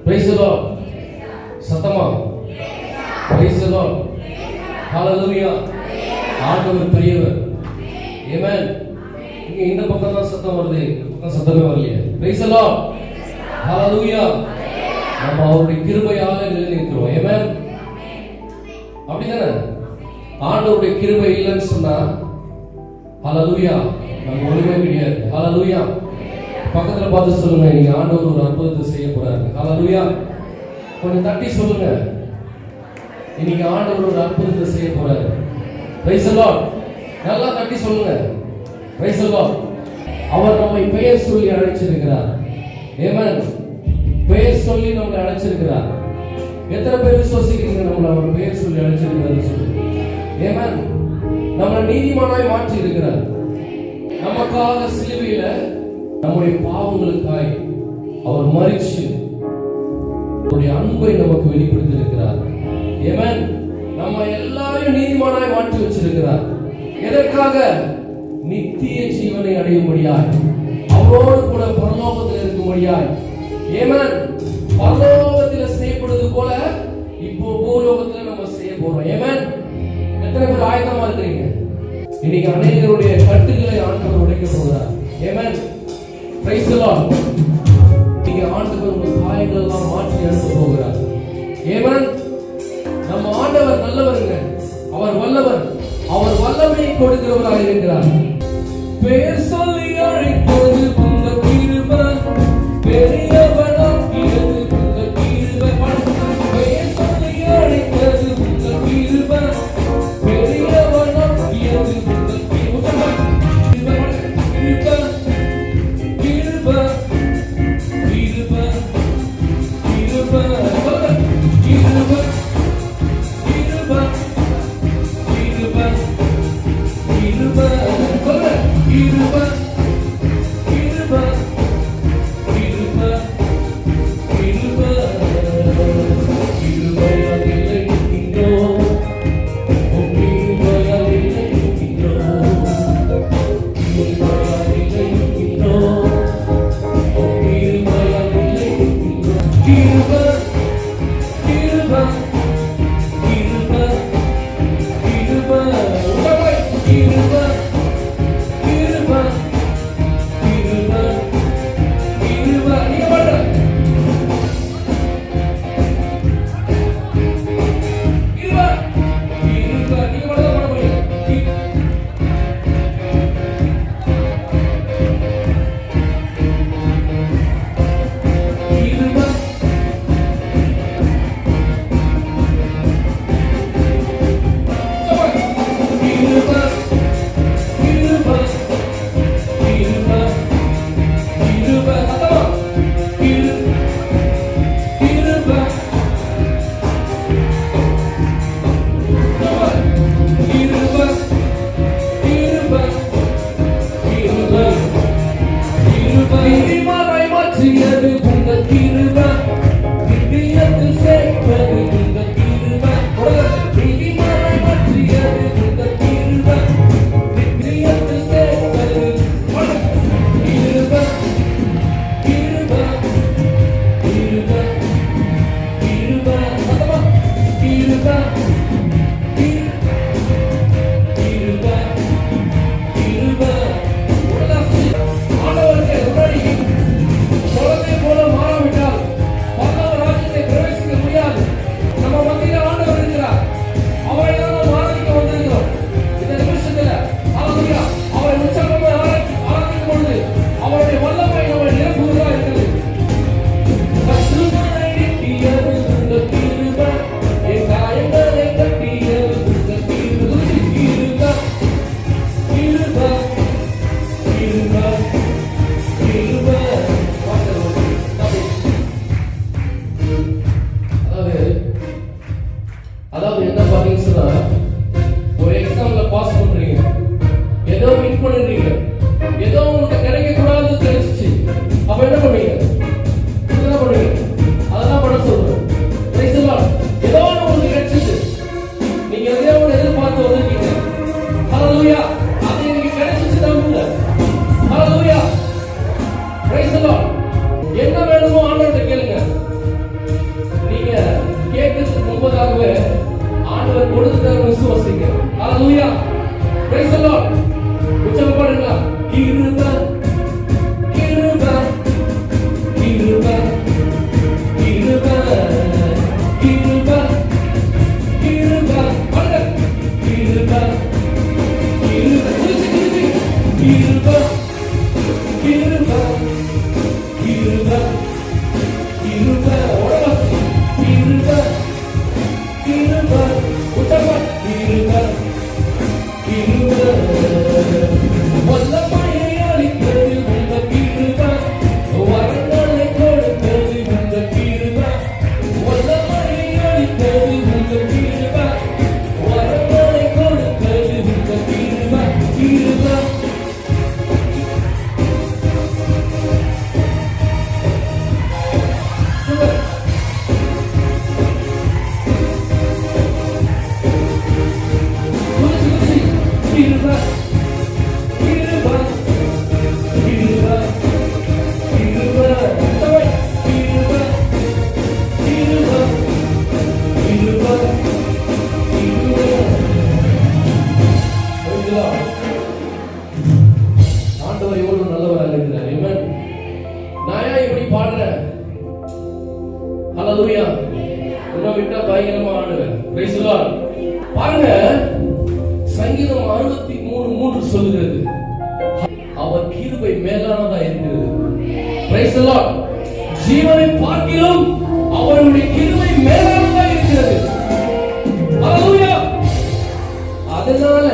Praise the Lord. சத்தமா Praise the Lord. Hallelujah. ஆண்டவர் பெரியவர். Amen. இங்க இந்த பக்கம் தான் சத்தம் வருது, இந்த பக்கம் சத்தமே வரலையே. Praise the Lord. Hallelujah. நம்ம அவருடைய கிருபையால நிலைநிற்கிறோம். Amen. அப்படிதானே? ஆண்டவருடைய கிருபை இல்லைன்னு சொன்னா Hallelujah. நம்ம ஒண்ணுமே கிடையாது. Hallelujah. பக்கத்துல பார்த்து சொல்லுங்க, நீங்க ஆண்டவர் ஒரு அற்புதத்தை செய்ய போறாரு. Hallelujah. கொஞ்சம் தட்டி சொல்லுங்க, இன்னைக்கு ஆண்டவர் ஒரு அற்புதத்தை செய்ய போறாரு. Praise the Lord. நல்லா தட்டி சொல்லுங்க. Praise the Lord. அவர் நம்மை பெயர் சொல்லி அழைச்சிருக்கிறார். Amen. பெயர் சொல்லி நம்மை அழைச்சிருக்கிறார். எத்தனை பேர் விசுவாசிக்கிறீங்க நம்மள அவர் பெயர் சொல்லி அழைச்சிருக்கிறார் சொல்லி? Amen. நம்மளை நீதிமானாய் மாற்றி இருக்கிறார். நமக்காக சிலுவையில நம்முடைய பாவங்களுக்காய் அவர் மரிச்சு அவருடைய அன்பை நமக்கு வெளிப்படுத்தி இருக்கிறார். Amen. நம்ம எல்லாரையும் நீதிமானாய் மாற்றி வச்சிருக்கிறார். எதற்காக? நித்திய ஜீவனை அடையும்படியாய், அவரோடு கூட பரலோகத்தில் இருக்கும்படியாய். Amen. பரலோகத்தில் செய்யப்படுவது போல இப்போ பூலோகத்தில் நம்ம செய்ய போறோம். Amen. எத்தனை பேர் ஆயத்தமா இருக்கிறீங்க? இன்னைக்கு அநேகருடைய கட்டுகளை ஆண்டவர் உடைக்க போகிறார். Amen. Praise the Lord. நீங்க ஆண்டவர் உங்கள் காயங்கள் எல்லாம் மாற்றி எடுத்து போகிறார். Amen. நம்ம ஆண்டவர் நல்லவருங்க, அவர் வல்லவர், அவர் வல்லமையை கொடுக்கிறவராக இருக்கிறார். பெயர் சொல்லி அழைப்பது உங்கள் கிருபை, பெரியவனாக்கியது உங்கள் கிருபை. பெயர் சொல்லி அழைப்பது உங்கள் கிருபை, பெரியவனாக்கியது உங்கள் கிருபை. கிருபை கிருபை கிருபை கிருபை கிருபை என்ன வேணுமோ ஆண்டவர்கிட்ட கேளுங்க. பாடுறேன். ஹalleluya. உன்னை விட்டா பயங்கரமா ஆடுவேன். praise the Lord. பாருங்க, சங்கீதம் 63:3 சொல்லுகிறது, அவர் கிருபை மேலானதா இருக்கிறது. praise the Lord. ஜீவனை பார்க்கிலும் அவருடைய கிருபை மேலானதா இருக்கிறது. ஹalleluya. அதனால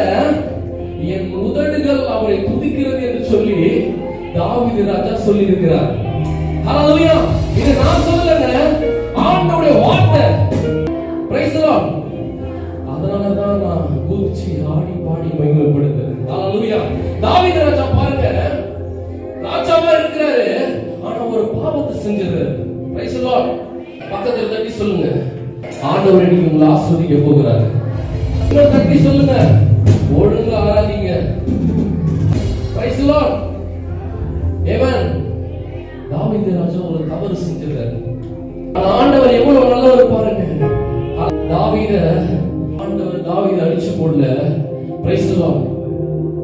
என் உதடுகள் அவரை துதிக்கிறது என்று சொல்லி தாவீது ராஜா சொல்லி இருக்கிறார். ஹalleluya. இது நான் சொல்லலங்க, ஆண்டவருடைய வார்த்தை. praise the Lord. அதனால தான் நான் குதிச்சு ஆடி பாடி மகிமைப்படுத்துறேன். ஹalleluya. தாவீது ராஜா பாருங்க, ராஜாவா இருக்கிறாரு, ஆனா ஒரு பாவத்தை செஞ்சிருக்காரு. praise the Lord. பக்கத்துல தட்டி சொல்லுங்க, ஆண்டவர் இன்னைக்கு உங்களை ஆசீர்வதிக்க போகிறார். இன்னொரு தட்டி சொல்லுங்க, ஒழுங்கா ஆராதிங்க. praise the Lord. amen. தாவீது ராஜா ஒரு தவறு செஞ்சிருக்காரு, ஆனா ஆண்டவர் எவ்வளவு நல்லவர் பாருங்க. ஆண்டவர் தாவீதை அழிச்சு போடல. praise the Lord.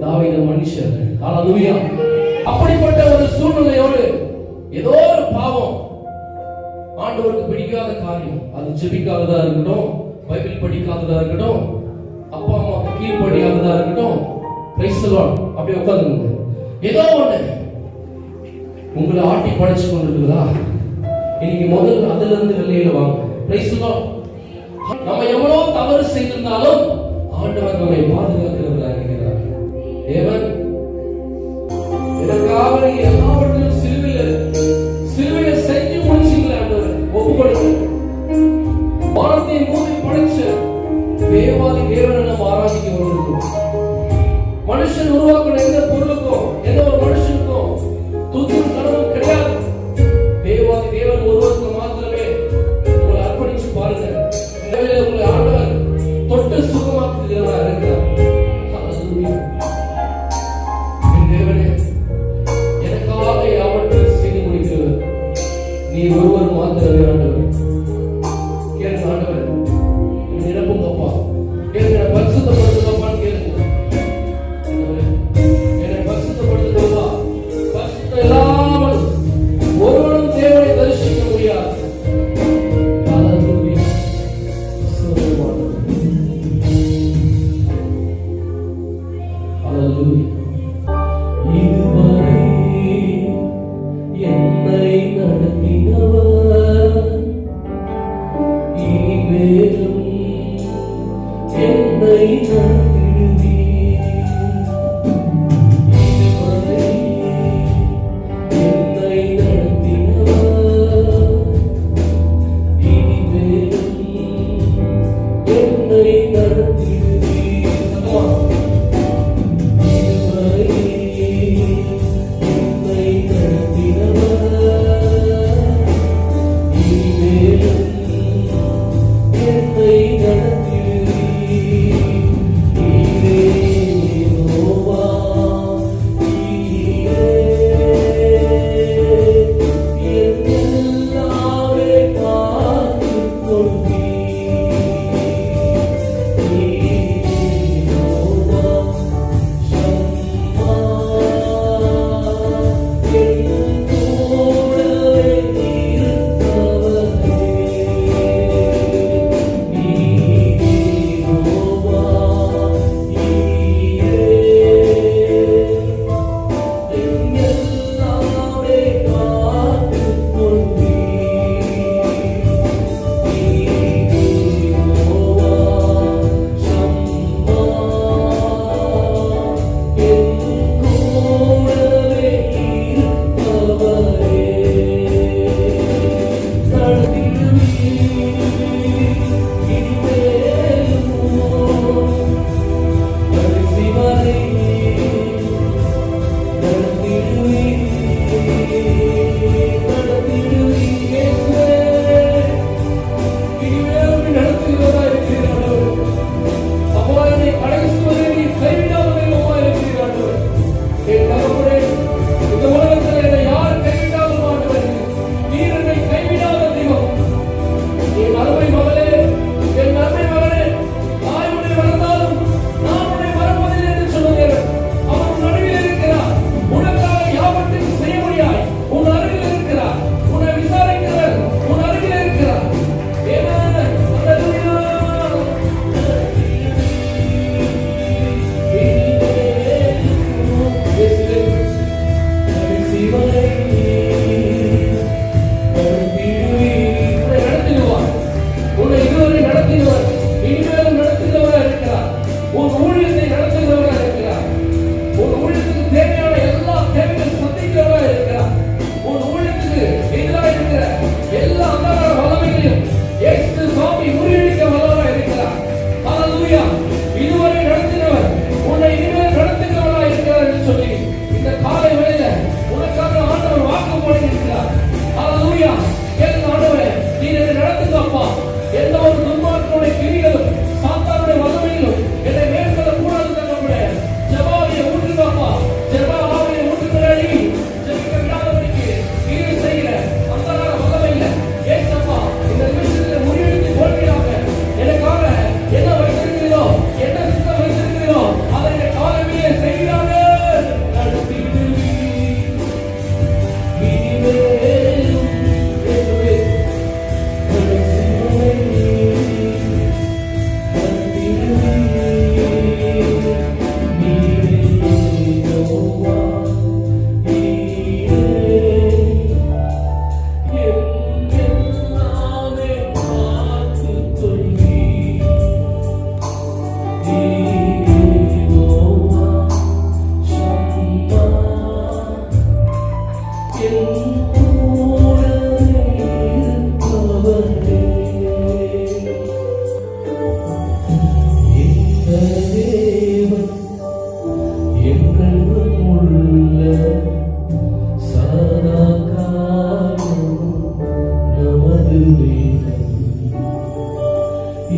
தாவீது மனுஷன். ஹalleluya. அப்படிப்பட்ட ஒரு சூழ்நிலையோடு ஏதோ ஒரு பாவம், ஆண்டவருக்கு பிடிக்காத காரியம், அது ஜெபிக்காததா இருக்கட்டும், பைபிள் படிக்காததா இருக்கட்டும், அப்பா அம்மாவுக்கு கீழ்ப்படியாததா இருக்கட்டும், praise the Lord. அப்படியே உட்கார்ந்துங்க. ஏதோ ஒண்ணு உங்களை ஆட்டி படைச்சு கொண்டிருக்குதா, இன்னைக்கு முதல்ல அதுல இருந்து வெளியில வாங்க. praise the Lord. நம்ம எவ்வளவு தவறு செய்திருந்தாலும் ஆண்டவர் நம்மை பாதுகாக்கிறவராக இருக்கிறார். ஏவன் எனக்காக எல்லாவற்றையும் சிலுவையில செஞ்சு முடிச்சீங்களே ஆண்டவர், ஒப்புக்கொடுங்க. வானத்தை மூடி படைச்ச தேவாதி தேவனை நம்ம ஆராதிக்க வந்திருக்கோம். மனுஷன் உருவாக்கின எந்த பொருளுக்கும் எந்த ஒரு மனுஷனுக்கும் தூத்தும் கனவு கிடையாது. தேவாதி தேவன் ஒருவருக்கு மாத்திரமே உங்களை அர்ப்பணிச்சு பாருங்க. உங்களை ஆண்டவர் தொட்டு சுகமாக்குகிறவராக இருக்கிறார்.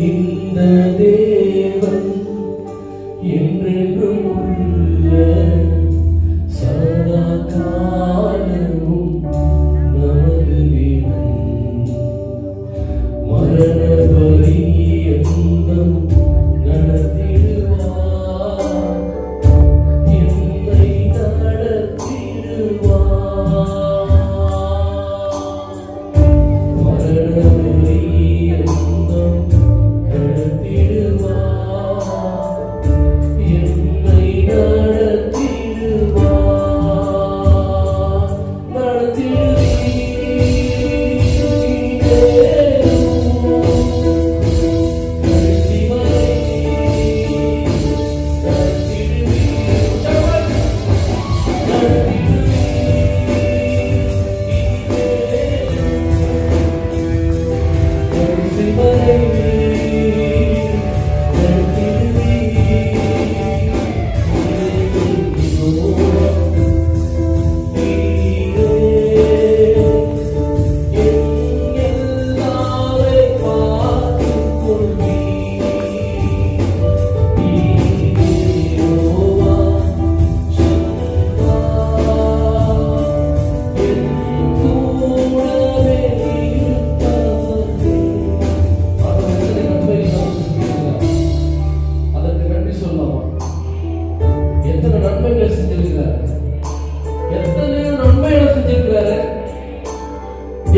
இந்த தேவன் என்றென்றும் உள்ள சதா காலமும் நமது தேவன். மரண பரியந்தம் நடத்திடுவார், என்னை நடத்திடுவார். மரண பரியந்தம்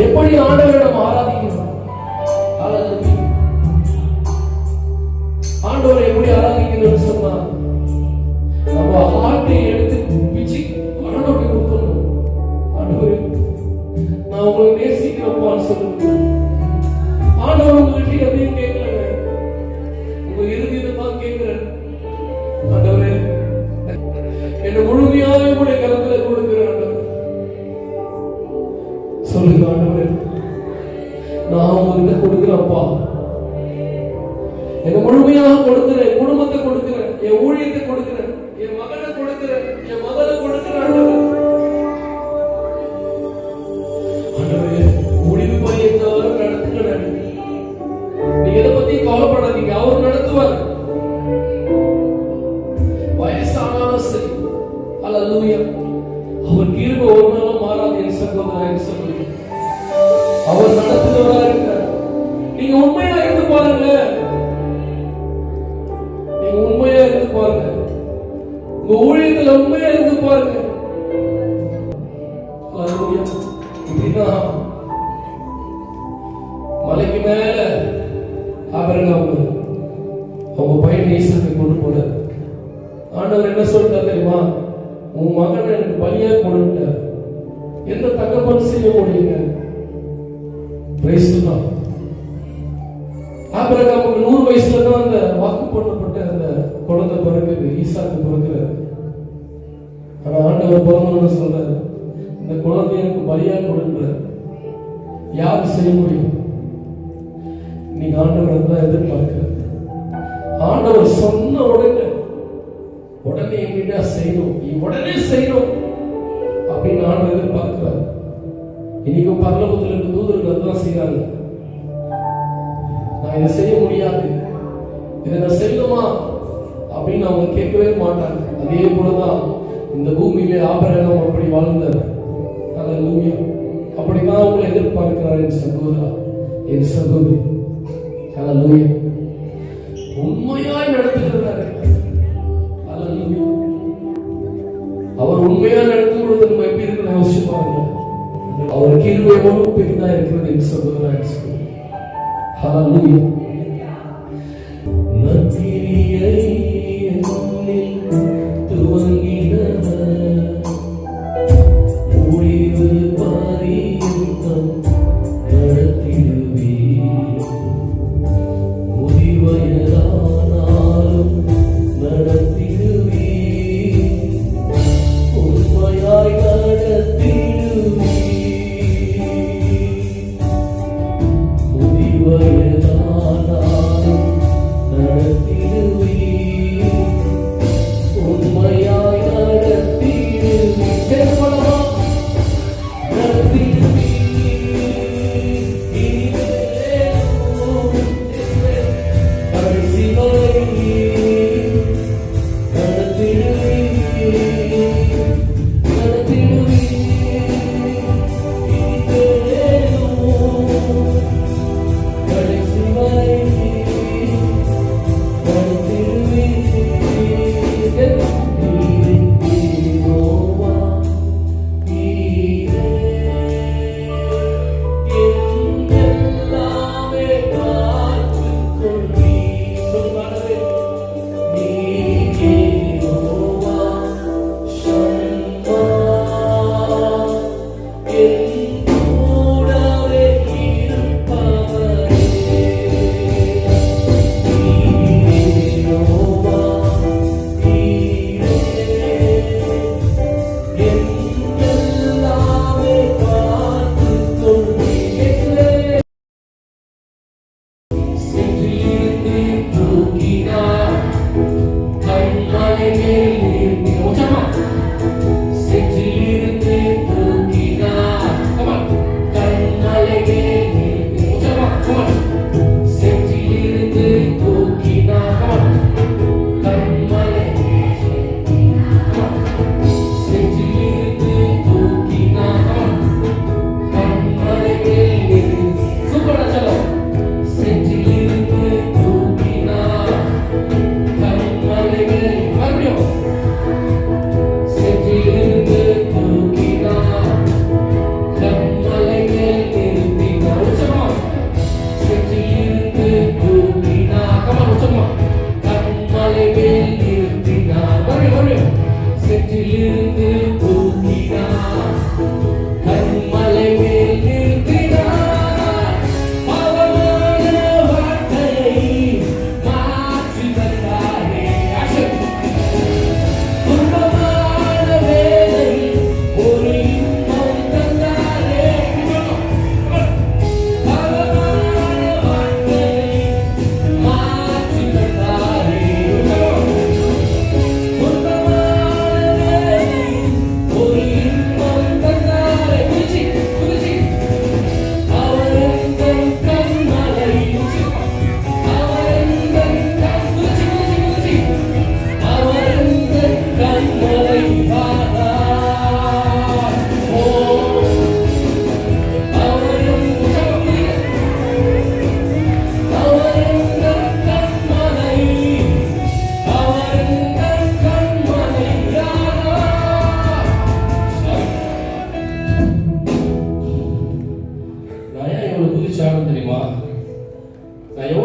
எப்படி ஆண்டவரிடம் ஆராதிக்கிறோம்? ஆண்டவரை எப்படி ஆராதிக்கணும்னு சொன்னா நம்ம ஹார்ட்டை எடுத்து பிச்சு ஆண்டவரை கொடுக்கணும். ஆண்டவரே நான் உங்களை நேசிக்கிறப்பான்னு சொல்லுங்க. ஆண்டவர் உங்ககிட்ட எதையும் கேட்கலங்க, உங்க இறுதியில தான் கேட்கிறேன். ஆண்டவரே என்னை முழுமையாக உங்களுடைய கருத்துல கொடுக்கிறேன். ஆண்டவர் சொல்லுங்க, ஆண்டவரே நான் உங்ககிட்ட கொடுக்கிறேன்ப்பா, என்ன முழுமையாக கொடுக்கிறேன். குடும்பத்தை கொடுக்கிறேன், என் ஊழியத்தை கொடுக்கிறேன், என் மகனை கொடுக்கிறேன், என் மகளை கொடுக்கிறேன். ஆண்டவரே முடிவு பரியந்தவரை நடத்துகிறேன். நீங்க எதை பத்தி கவலைப்படாதீங்க, அவர் நடத்துவார். வயசானாலும் சரி, அல்லேலூயா, அவர் கிருபை ஒரு நாளும் மாறாது. என் சகோதரன் சொல்லி அவர் நடத்துகிறவரா இருக்கிறார். நீங்க உண்மையா இருந்து பாருங்க, நீங்க உண்மையா இருந்து பாருங்க, உங்க ஊழியத்துல உண்மையா இருந்து பாருங்க. இப்படிதான் மலைக்கு மேல ஆபிரகாம் அவங்க பையன் ஈசாக்கை கொண்டு போறார். ஆண்டவர் என்ன சொல்றாரு தெரியுமா? உன் மகன் எனக்கு பலியா கொடுத்த எந்த தகப்பன் செய்ய முடியுங்க? ஆபிரகாமுக்கு 100 வயசுல தான் அந்த வாக்கு பண்ணப்பட்ட அந்த குழந்தை பிறகுது, ஈசாக்கு பிறகுறாரு. ஆனா ஆண்டவர் பிறந்தவன்னு சொல்றாரு, இந்த குழந்தை எனக்கு பலியா கொடுன்ற யாரு செய்ய முடியும்? நீங்க ஆண்டவர் தான் எதிர்பார்க்கிறது. ஆண்டவர் சொன்ன உடனே எங்கிட்ட செய்யணும், உடனே செய்யணும் அப்படின்னு ஆண்டவர் எதிர்பார்க்கிறார். இன்னைக்கும் பரலோகத்தில் இருக்க தூதர்கள் தான் செய்யறாங்க. நான் இதை செய்ய முடியாது, இதை நான் செய்யணுமா அப்படின்னு அவங்க கேட்கவே மாட்டாங்க. அதே போலதான் இந்த பூமியிலே ஆபிரகாம் அப்படி வாழ்ந்தார். அல்லேலூயா, அப்படிதான் அவங்களை எதிர்பார்க்கிறார் என் சகோதரா, என் சகோதரி. அல்லேலூயா, உண்மையாய் நடத்துகிறார். அல்லேலூயா, அவர் உண்மையா நடத்தும் பொழுது நம்ம எப்படி இருக்குன்னு யோசிச்சு பாருங்க. அவர் கிருபையோடு பெரிதா இருக்கிறது என் சகோதரா, என் சகோதரி. ஹல்லேலூயா. நற்கிரியை என்னில் துவங்கினவர் முடிவு பரியந்தம் நடத்திடுவீர். முதிவயதானாலும் நடத்திடுவீர், உண்மையாய் நடத்திடுவீர்.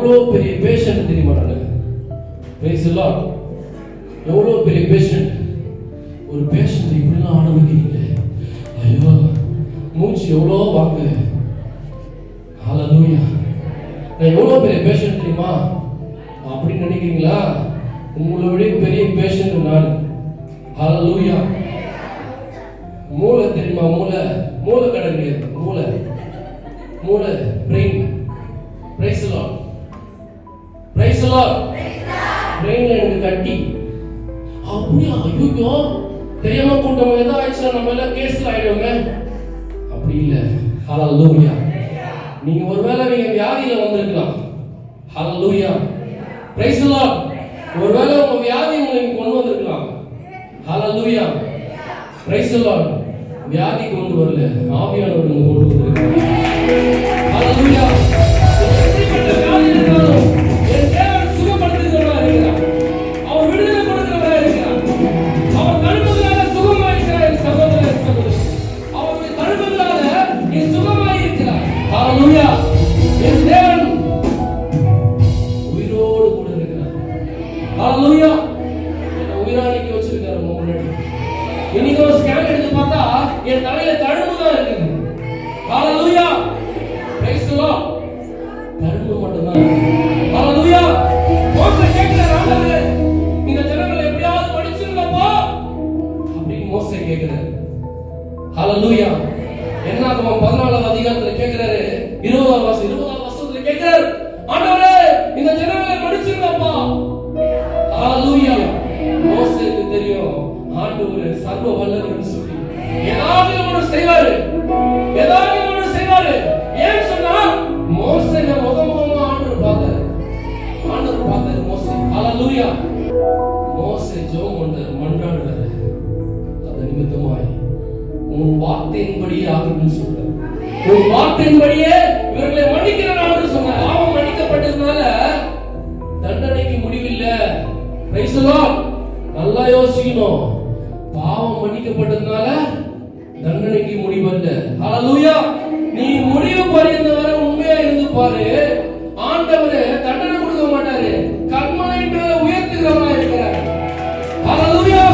எவ்வளோ பெரிய பேஷண்ட் தெரியுமா நான்? Price the Lord. எவ்வளோ பெரிய பேஷண்ட். ஒரு பேஷண்ட் இப்படிலாம் ஆட வைக்கிறீங்களே, ஐயோ மூச்சு எவ்வளோ வாங்குது. ஹல்லேலூயா. நான் எவ்வளோ பெரிய பேஷண்ட் தெரியுமா அப்படின்னு நினைக்கிறீங்களா? உங்களை விட பெரிய பேஷண்ட் நான். ஹல்லேலூயா. மூளை தெரியுமா? மூளை கிடையாது. மூளை brain. Praise the Lord. Praise the Lord. பிரெயின்ல எனக்கு கட்டி. அப்படியா? ஐயோ தெரியாம கூட்டம் ஏதாவது ஆயிடுச்சுன்னா நம்ம எல்லாம் கேஸ்ல ஆயிடுவோமே. அப்படி இல்லை. ஹல்லேலூயா. நீங்க ஒருவேளை நீங்க வியாதியில வந்திருக்கலாம். ஹல்லேலூயா. Praise the Lord. ஒருவேளை உங்க வியாதி உங்களுக்கு கொண்டு வந்திருக்கலாம். ஹல்லேலூயா. Praise the Lord. வியாதி கொண்டு வரல, ஆவியானவர் கொண்டு வந்திருக்கிறார். ஹல்லேலூயா. எப்படிப்பட்ட வியாதி இருந்தாலும் என் தேவன் சுகப்படுத்துகிறவராக இருக்கிறார். அவர் விடுதலை கொடுக்கிறவராக இருக்கிறார். அவர் தழும்புகளால சுகமாக இருக்கிறார். என் சகோதரன் சகோதரி, அவருடைய தழும்புகளால நீ சுகமாக இருக்கிறார். ஹல்லேலூயா. என் தேவன் உயிரோடு கூட இருக்கிறார். ஹல்லேலூயா. உயிராணிக்கு வச்சிருக்காரு முன்னாடி. இன்னைக்கு ஒரு ஸ்கேன் எடுத்து பார்த்தா என் தலையில தழும்பு தான் இருக்குது. ஹல்லேலூயா. Praise the Lord. தழும்பு மட்டும் தான். ஹல்லேலூயா. மோசே கேக்குறாரு, ஆண்டவரே இந்த ஜனங்களை எப்படியாவது படிச்சிருங்கப்பா அப்படின்னு மோசே கேக்குறாரு. ஹல்லேலூயா. என்னாகமம் 14ஆம் அதிகாரத்துல கேக்குறாரு, 20ஆம் வசனத்துல கேக்குறாரு, ஆண்டவரே இந்த ஜனங்களை படிச்சிருங்கப்பா. ஹல்லேலூயா. மோசேக்கு தெரியும் ஆண்டவர் சர்வ வல்லவர்னு சொல்லி ஏதாவது ஒன்று செய்வாரு. ஏன் சொன்னா மோசே முகமுகமா ஆண்டவர் பார்த்தாரு மோசே. ஹல்லேலூயா. மோசே ஜெபம் பண்றாரு, மன்றாடுறாரு. அது நிமித்தமாய் உன் வார்த்தையின்படியே ஆகணும்னு சொல்றாரு. உன் வார்த்தையின்படியே இவர்களை மன்னிக்கிறேன் ஆண்டவர் சொன்னார். பாவம் மன்னிக்கப்பட்டதுனால தண்டனைக்கு முடிவில்லை. Price the Lord. நல்லா யோசிக்கணும். பாவம் மன்னிக்கப்பட்டதுனால தண்டனைக்கு முடிவல்ல. ஹல்லேலூயா. நீ முடிவு பரியந்தம் வரை உண்மையா இருந்து பாரு. ஆண்டவரே தண்டனை கொடுக்க மாட்டாரு, கர்மனைன்ற உயர்த்துகிறவரா இருக்கிறார். ஹல்லேலூயா.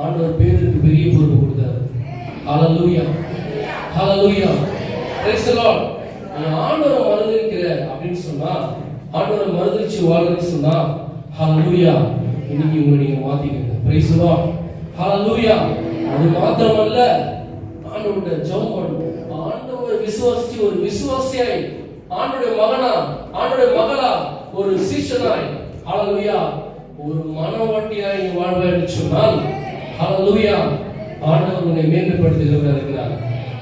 ஆண்டவர் பேருக்கு பெரிய பொறுப்பு கொடுத்தார். Hallelujah. Hallelujah. Praise the Lord. நீ ஆண்டவரை மறந்துக்கிற அப்படின்னு சொன்னா, ஆண்டவரை மறந்துச்சு வாழ்றேன்னு சொன்னா, ஹல்லேலூயா, இன்னைக்கு உங்களை நீங்க மாத்திக்கங்க. Price the Lord. ஹல்லேலூயா. அது மாத்திரமல்ல, ஆண்டவருடைய ஜெபம் பண்ணுங்க. ஆண்டவரை விசுவாசிச்சு ஒரு விசுவாசியாய், ஆண்டவருடைய மகனா, ஆண்டவருடைய மகளா, ஒரு சீஷனாய், ஹல்லேலூயா, ஒரு மனவாட்டியாய் நீ வாழ்வாய்னு சொன்னால், ஹல்லேலூயா, ஆண்டவர் உன்னை மேன்மைப்படுத்துகிறவராக இருக்கிறார்.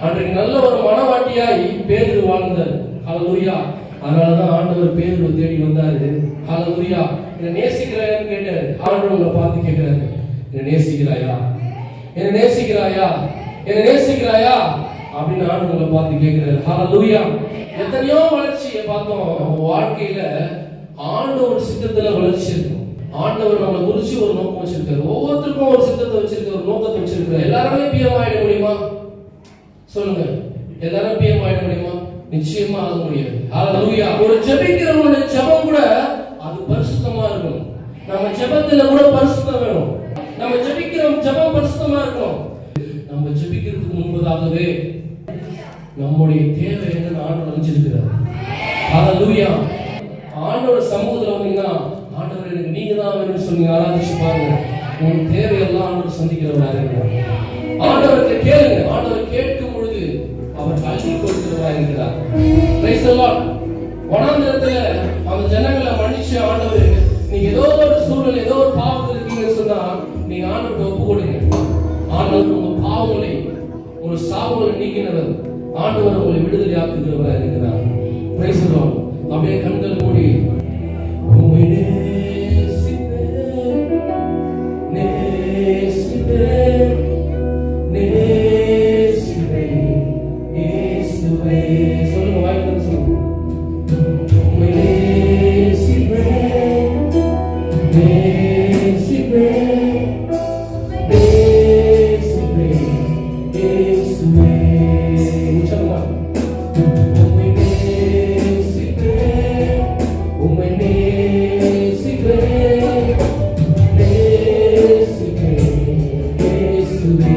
அன்றைக்கு நல்ல ஒரு மனவாட்டியாய் பேதுரு வாழ்ந்தார். ஹல்லேலூயா. அதனாலதான் ஆண்டவர் பேதுருவை தேடி வந்தாரு. ஹல்லேலூயா. என்னை நேசிக்கிறாயான்னு கேட்டாரு. ஆண்டவர் உங்களை பார்த்து கேட்கிறாரு, என்னை நேசிக்கிறாயா, என்னை நேசிக்கிறாயா, என்னை நேசிக்கிறாயா அப்படின்னு ஆண்டவர் உங்களை பார்த்து கேட்கிறாரு. ஹல்லேலூயா. எத்தனையோ வளர்ச்சியை பார்த்தோம். வாழ்க்கையில ஆண்டவர் சித்தத்துல வளர்ச்சி இருக்கும். ஆண்டவர் ஆண்டவர் நம்மளை குறிச்சு ஒரு நோக்கம் வச்சிருக்காரு. ஒவ்வொருத்தருக்கும் ஒரு சித்தத்தை வச்சிருக்க, ஒரு நோக்கத்தை வச்சிருக்காரு. எல்லாருமே பிஎம் ஆயிட முடியுமா? சொல்லுங்க, எல்லாரும் பிஎம் ஆயிட முடியுமா? நிச்சயமா ஆக முடியாது. ஹalleluya. ஒரு ஜெபிக்கிறவனுடைய ஜெபம் கூட அது பரிசுத்தமா இருக்கணும். நம்ம ஜெபத்துல கூட பரிசுத்தம் வேணும். நம்ம ஜெபிக்கிற ஜெபம் பரிசுத்தமா இருக்கணும். நம்ம ஜெபிக்கிறதுக்கு முன்பதாகவே நம்முடைய தேவை என்னன்னு ஆண்டவர் அறிஞ்சிருக்கிறார். ஹalleluya. ஆண்டவர் சமூகத்துல வந்தீங்கன்னா, ஆண்டவர் எனக்கு நீங்க தான் வேணும்னு சொல்லி ஆராதிச்சு பாருங்க. உங்க தேவையெல்லாம் ஆண்டவர் சந்திக்கிறவராக இருக்கிறார். ஆண்டவருக்கு கேளுங்க. ஆண்டவர் கேட்கும் பொழுது அவர் அள்ளி கொடுக்கிறவராக இருக்கிறார். Price the Lord. வனாந்திரத்துல அந்த ஜனங்களை மன்னிச்சு ஆண்டவர், நீங்க ஏதோ ஒரு சூழ்நிலை, ஏதோ ஒரு பாவத்தில் இருக்கீங்கன்னு சொன்னா நீங்க ஆண்டவருக்கு ஒப்பு கொடுங்க. ஆண்டவர் உங்க பாவங்களை, உங்க சாவுகளை நீக்கினவர். ஆண்டவர் உங்களை விடுதலை ஆக்குகிறவராக இருக்கிறார். Price the Lord. அப்படியே கண்களை மூடி உம்மை நேசிப்பேன், நேசிப்பேன், நேசிப்பேன் இயேசுவே. சொல்லுங்க, வாய்ப்பு சொல்லுங்க. உம்மை நேசிப்பேன், நேசிப்பேன், நேசிப்பேன் இயேசுவே. சொல்லுங்க. உம்மை நேசிப்பேன், உம்மை நேசிப்பேன், நேசிப்பேன் இயேசுவே.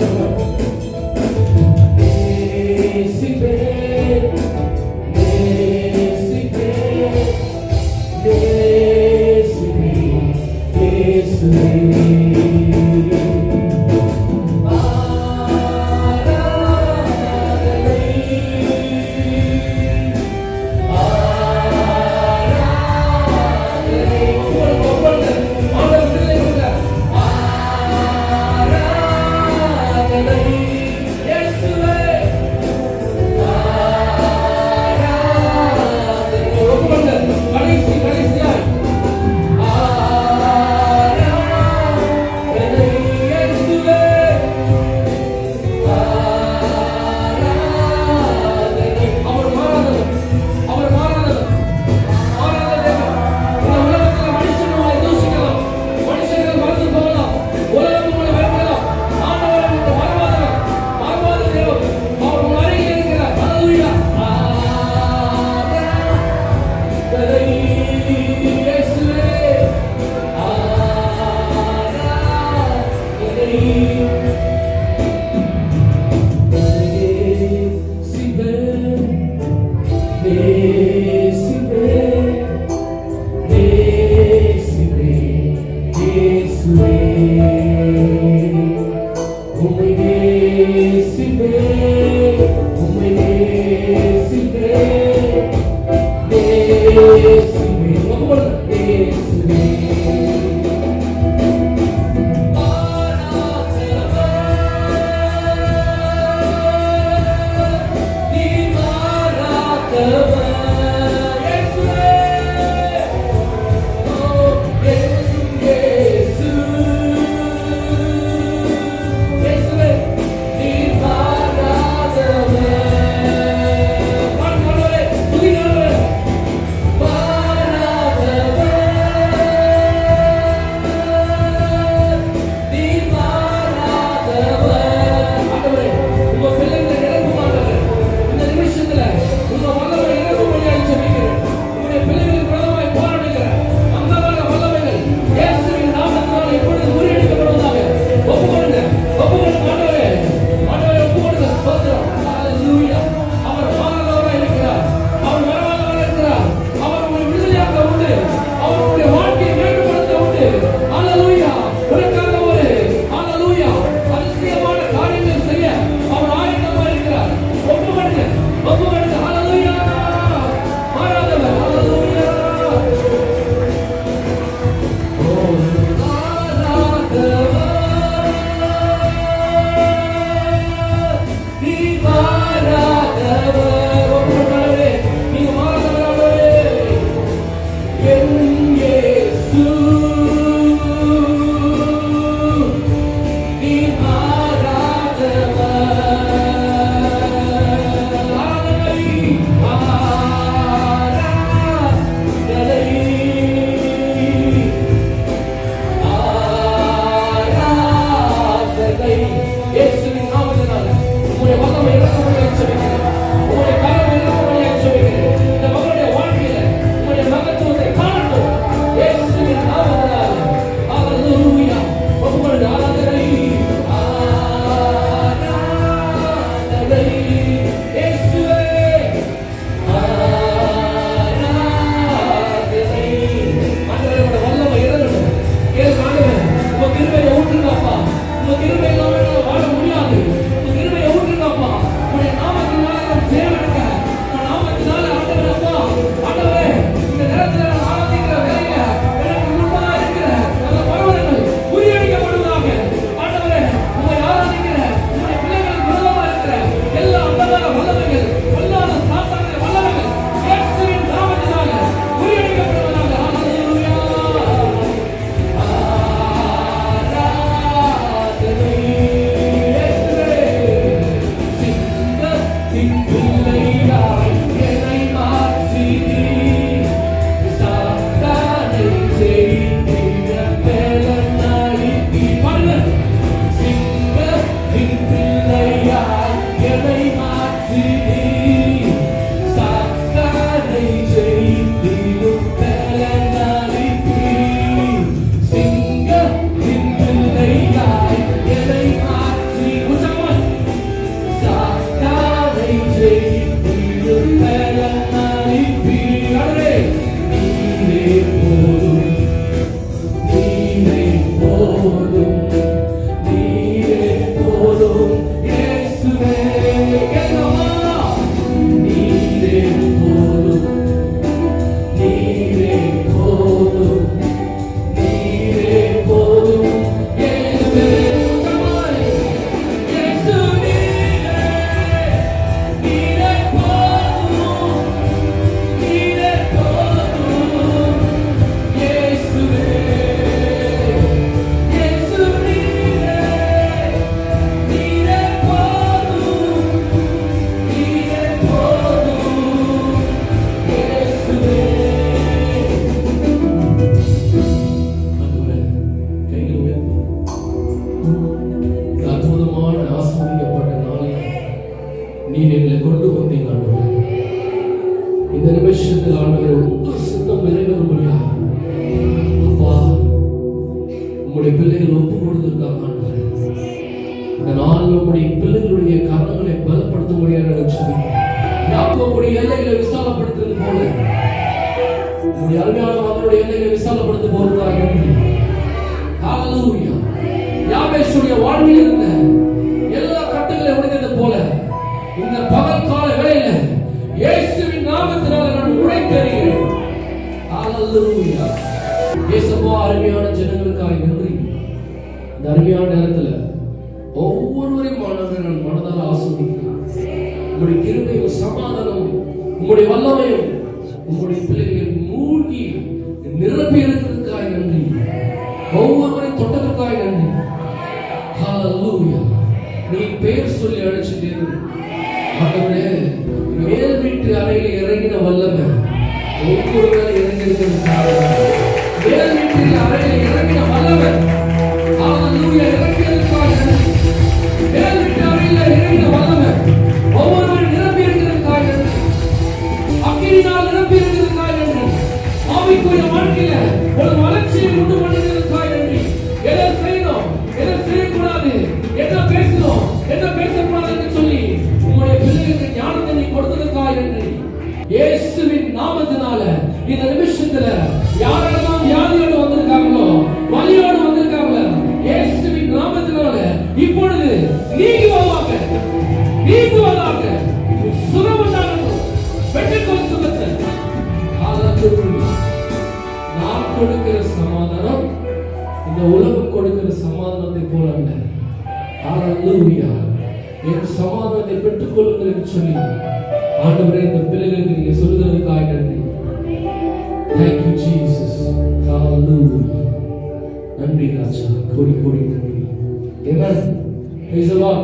சொல்லுங்க. நேசிப்பேன், நேசிப்பேன், நேசிப்பேன் இயேசுவே. ஜெயித்திட பலனளித்தி. பாருங்க, சிங்கத்தின் பிள்ளையாய் என்னை மாற்றி சாத்தானை ஜெயித்திடும் பலனளித்தி. சிங்கத்தின் பிள்ளையாய் என்னை மாற்றி சாத்தானை ஜெயித்திடும் பலனளித்தி. நீரே போதும், நீரே போதும், நீரே போதும் இயேசுவே. கேட்கலாமா? நீரே போதும், நீரே போதும், நீரே போதும் இயேசுவே. இயேசு நீரே, நீரே போதும், நீரே போதும் இயேசுவே. இயேசு நீரே, நீரே போதும், நீரே போதும் இயேசுவே. ஆண்டவரே, கைகளை உயர்த்தி இந்த அற்புதமான ஆசீர்வதிக்கப்பட்ட நாளில் நீர் எங்களை கொண்டு வந்தீங்க ஆண்டவரே. இந்த நிமிஷத்தில் ஆண்டவரே உங்க சித்தம் நிறைவேறும்படியாக அப்பா உங்களுடைய பிள்ளைகள் ஒப்பு கொடுத்திருக்காங்க ஆண்டவரே. இந்த நாளில் உங்களுடைய பிள்ளைகளுடைய கரங்களை பலப்படுத்தும்படியாக யாக்கோபுடைய எல்லைகளை விசாலப்படுத்துவது போல உங்களுடைய அருமையான மகனுடைய எல்லைகளை விசாலப்படுத்த போறதாக நன்றி. ஹalleluya. யாபேசுடைய வாழ்க்கையில் இருந்த எல்லா கட்டுகளை உடைத்தது போல இந்த பகல் கால வேளையில இயேசுவின் நாமத்தினால் நான் உடைத்தெறிகிறேன். ஹalleluya. இயேசுவா, அருமையான ஜனங்களுக்காக நன்றி. இந்த அருமையான நேரத்தில் ஒவ்வொருவரையும் நான் மனதால் ஆசீர்வதிக்கிறேன். உங்களுடைய கிருபையும் சமாதானமும் உங்களுடைய வல்லமையும் உங்களுடைய பிள்ளைகளை மூழ்கி நிரப்பி இருக்கிறதுக்காக நன்றி. ஒவ்வொருவரையும் தொட்டதற்காக நன்றி. ஹalleluya. நீ பெயர் சொல்லி அழைச்சிட்டீங்க ஆண்டவரே. மேல் வீட்டு அறையில் இறங்கின வல்லமை ஒவ்வொரு வேளை இறங்கி இருக்கிறதுக்காக மேல் வீட்டில் அறையில் இறங்கின வல்லமை ஹalleluya இறங்கியதற்காக நன்றி. மேல் வீட்டு அறையில் இறங்கின வல்லமை ஒவ்வொருவரும் நிரப்பி இருக்கிறதுக்காக நன்றி. அக்கினியால் நிரப்பி இருக்கிறதுக்காக நன்றி. ஆவிக்குரிய வாழ்க்கையில ஒரு வளர்ச்சியை உண்டு பண்ணுகிறதுக்காக நன்றி. எதை செய்யணும், எதை செய்யக்கூடாது, என்ன பேசணும், என்ன பேசக்கூடாது என்று சொல்லி உங்களுடைய பிள்ளைகளுக்கு ஞானத்தை நீ கொடுத்ததுக்காக நன்றி. இயேசுவின் நாமத்தினால இந்த நிமிஷத்துல யாரெல்லாம் வியாதியோடு வந்திருக்காங்களோ, வலியோடு வந்திருக்காங்களோ, இயேசுவின் நாமத்தினால இப்பொழுது நீங்குவதாக, நீங்குவதாக, சுகமுண்டாகட்டும். பெற்றுக்கொள் சுகத்தை. ஹalleluya. நான் கொடுக்கிற சமாதானம் இந்த உலகம் கொடுக்கிற சமாதானத்தை போல அல்ல. ஹalleluya. என் சமாதானத்தை பெற்றுக்கொள்ளுங்கள் என்று சொல்லி ஆண்டவரே இந்த பிள்ளைகளுக்கு நீங்க சொல்லுகிறதுக்காக நன்றி. Thank you Jesus. Hallelujah. நன்றி ராஜா, கோடி கோடி நன்றி. Amen. Praise the Lord.